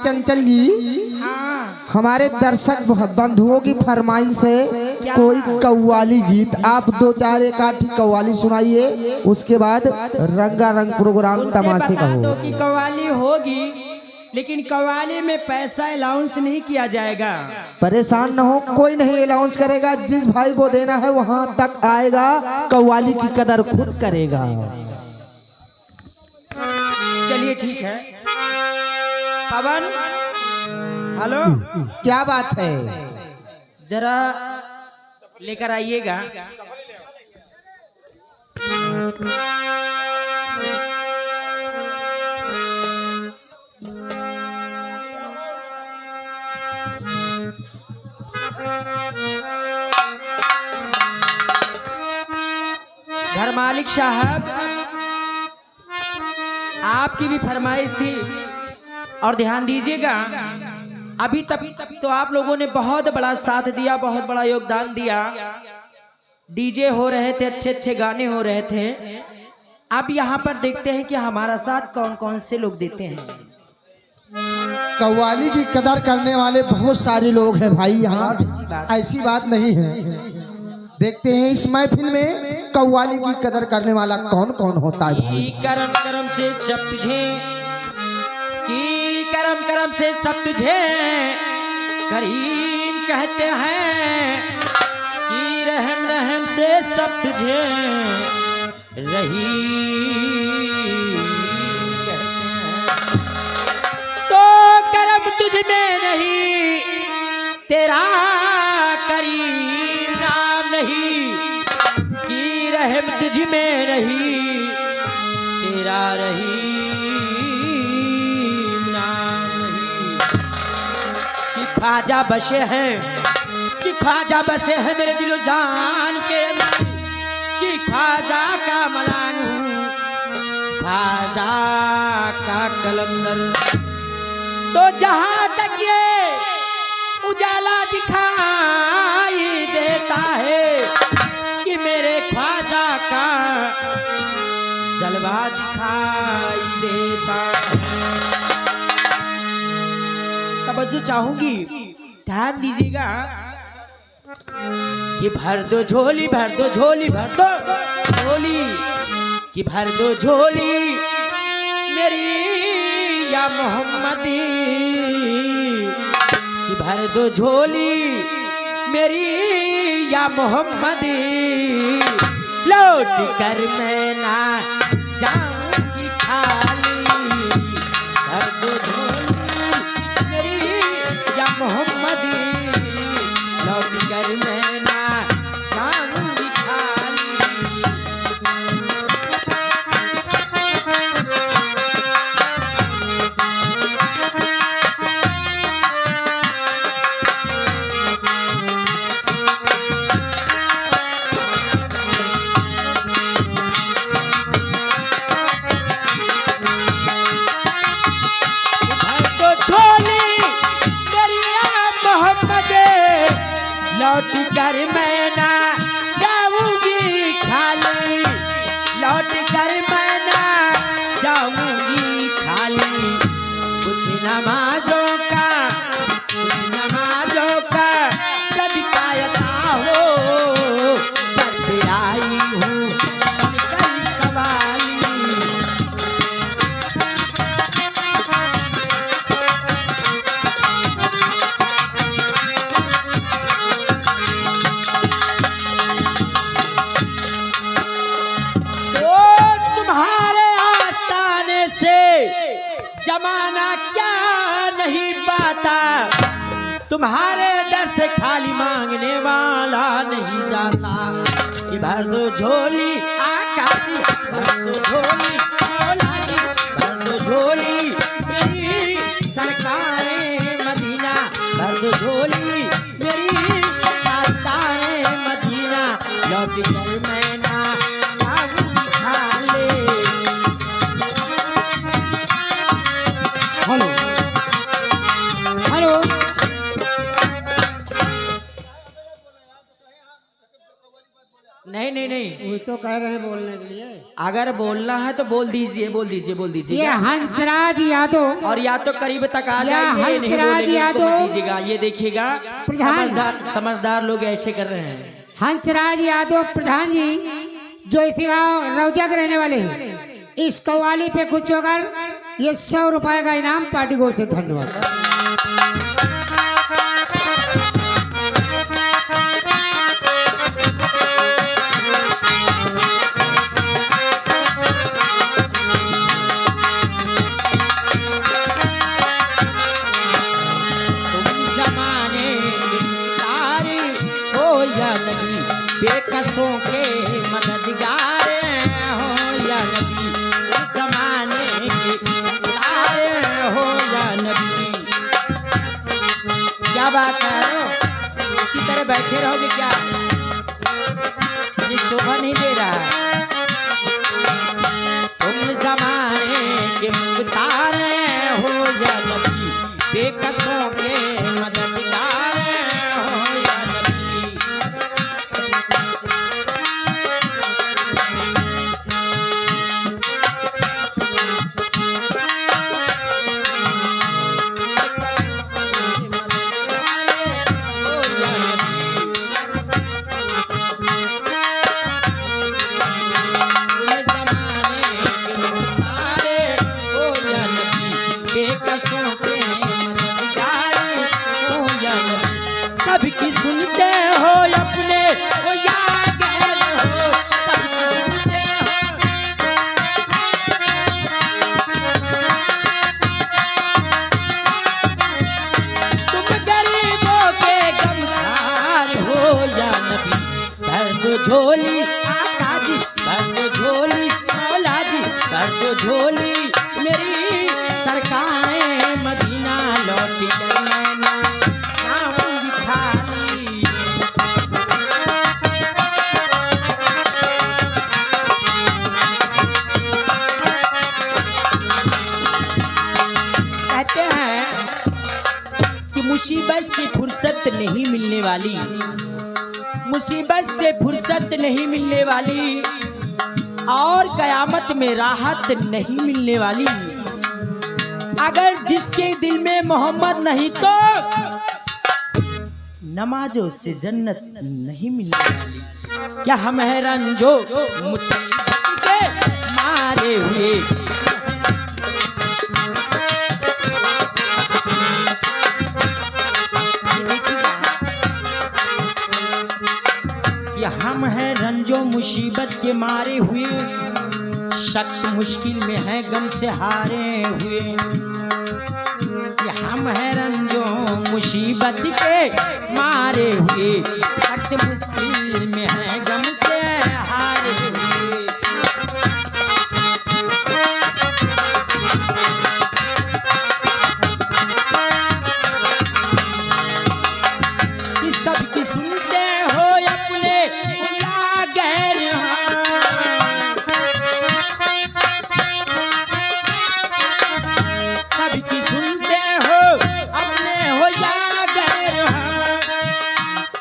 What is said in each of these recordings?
चंचल जी, हाँ। हमारे दर्शक बंधुओं की फरमाइश है कोई कव्वाली गीत, आप दो चार एक आठ कव्वाली सुनाइए, उसके बाद रंगारंग प्रोग्राम तमाशे का बता हो। दो कि कव्वाली होगी, लेकिन कव्वाली में पैसा अलाउंस नहीं किया जाएगा। परेशान न हो, कोई नहीं अलाउंस करेगा, जिस भाई को देना है वहां तक आएगा, कव्वाली की कदर खुद करेगा। चलिए ठीक है। पवन, हेलो, क्या बात है? जरा लेकर आइएगा। घर मालिक साहब, आपकी भी फरमाइश थी और ध्यान दीजिएगा। अभी तक तो आप लोगों ने बहुत बड़ा साथ दिया, बहुत बड़ा योगदान दिया। डीजे हो रहे थे, अच्छे अच्छे गाने हो रहे थे। अब यहाँ पर देखते हैं कि हमारा साथ कौन कौन से लोग देते हैं। कव्वाली की कदर करने वाले बहुत सारे लोग हैं भाई यहाँ, ऐसी बात नहीं है। देखते हैं इस महफिल में कव्वाली की कदर करने वाला कौन कौन होता है भाई। करम करम से सब तुझे, कि करम करम से सब तुझे करीम कहते हैं, कि रहम रहम से सब तुझे रहीम कहते हैं। तो करम तुझ में नहीं, तेरा करीम नाम नहीं, कि रहम तुझ में नहीं, तेरा रहीम नाम नहीं। कि ख्वाजा बसे हैं, कि ख्वाजा बसे हैं मेरे दिलो जान के अंदर, कि ख्वाजा का मलांग हूँ, ख्वाजा का कलंदर। तो जहां तक ये उजाला दिखाई देता है, कि मेरे ख्वाजा का जलवा दिखाई देता है। तवज्जो चाहूंगी, ध्यान दीजिएगा। कि भर दो झोली, भर दो झोली, भर दो झोली, कि भर दो झोली मेरी या मोहम्मदी, कि भर दो झोली मेरी या मोहम्मदी, लौट कर मैं ना जाऊंगी खाली। भर दो झोली मेरी या मोहम्मदी, लौट कर मैं ना जाऊंगी खाली। लौट कर मैं ना जाऊंगी खाली, लौट कर मैं ना जाऊंगी खाली। कुछ नमाजों का, कुछ नमाजों का सदका अता हो, पर पे आई हूँ बनकर सवाली। जमाना क्या नहीं पाता, तुम्हारे दर से खाली मांगने वाला नहीं जाता। कि भर दो झोली आकाशी, भर दो झोली मौला जी, भर दो झोली मेरी सरकारे मदीना, भर दो झोली मेरी सरकारे मदीना, लौट कर मैं ना जाऊंगी खाली। हेलो हेलो, नहीं नहीं नहीं नहीं, वो तो कह रहे हैं बोलने के लिए। अगर बोलना है तो बोल दीजिए, बोल दीजिए, बोल ये दीजिए। हंसराज यादव और या तो करीब तक आ या जाइए, नहीं हंसराज बोलेंगे तो यादव। मत दीजिएगा। ये देखिएगा, प्रधान। समझदार लोग ऐसे कर रहे हैं। हंसराज यादव प्रधान जी जो इसी गाँव रौजा के रहने वाले हैं, इस कव्वाली पे कुछ होकर ये 100 रुपए का इनाम पार्टी को से। धन्यवाद। बेकसों के मददगार हो या नबी, जमाने के तारे हो या नबी। क्या बात है, इसी तरह बैठे रहोगे क्या? ये शोभा नहीं दे रहा है। तुम जमाने के मुख्तार हो या नबी, बेकसों के मददगार हो या नबी। सबकी सुनते हो अपने हो या गैर हो, सबकी सुनते हो। तुम गरीबों के गमखार हो या नबी, भर दो झोली आका जी, भर दो झोली मौला जी, भर दो झोली मेरी सरकार मदीना लौट कर मैंने खाऊंगी थाली। कहते हैं कि मुसीबत से फुर्सत नहीं मिलने वाली, मुसीबत से फुर्सत नहीं मिलने वाली, और कयामत में राहत नहीं मिलने वाली। अगर जिसके दिल में मोहम्मद नहीं तो नमाजों से जन्नत नहीं मिलने वाली। क्या हम है रंजो मुसीबत के मारे हुए, कि हम है रंजो मुसीबत के मारे हुए, सख्त मुश्किल में है गम से हारे हुए। कि हम है रंजो मुसीबत के मारे हुए, सख्त मुश्किल में है गम से हारे हुए। कि सबकी सुनते हो अपने या गैर, सबकी सुनते हो अपने हो या गैर।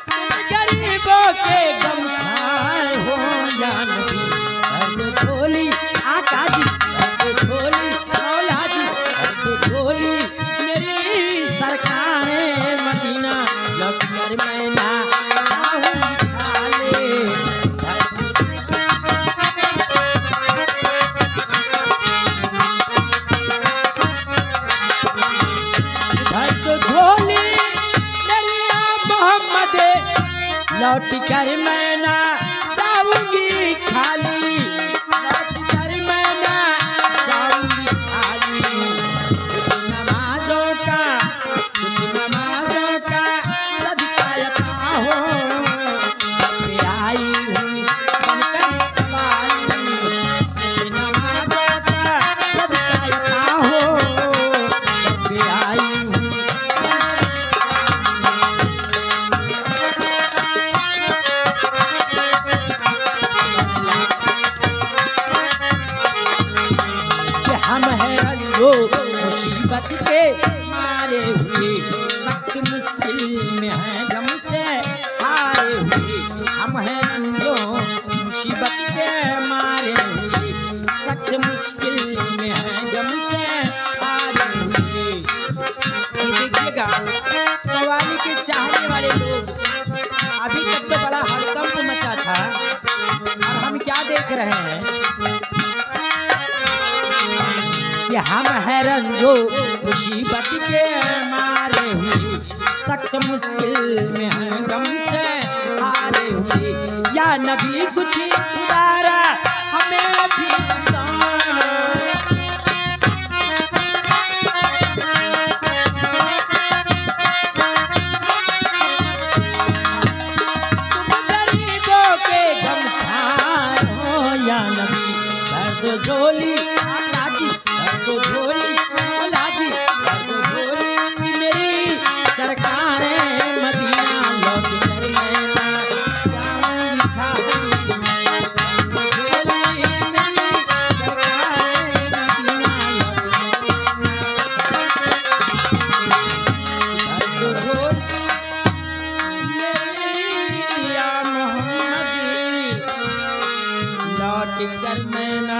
तुम गरीबों के गमखार हो या नबी, भर दो झोली आका जी, भर दो झोली मौला जी, भर दो झोली मेरी सरकार मदीना लौट कर मैं ना जाऊंगी खाली। भर दो झोली मेरी मोहम्मद लौट कर मैं ना जाऊंगी खाली, लौट कर मैं ना जाऊंगी खाली। कुछ नमाजों का, कुछ नमाजों का सदका अता हो, पे आई हूँ बनकर सवारी। कुछ नमाजों का सदका अता हो, पे आई हूँ। कि हम है रंजो मुसीबत के मारे हुए, सख्त मुश्किल में है गम से हारे हुए। हम है रंजो देखिएगा कव्वाली के चाहने वाले लोग अभी तक तो बड़ा हड़कंप मचा था और हम क्या देख रहे हैं कि हम है रंजो मुसीबत के मारे हुए सख्त मुश्किल में हैं गम से हारे हुए या नबी कुछ उतारा हमें भी झोली लाजी भर दो झोली लाजी भर दो झोली मेरी सरकार मदीना लौट कर मैं ना जाऊंगी खाली झोली मेरी सरकार मदीना भर दो झोली मेरी या मोहम्मदी लौट कर मैं ना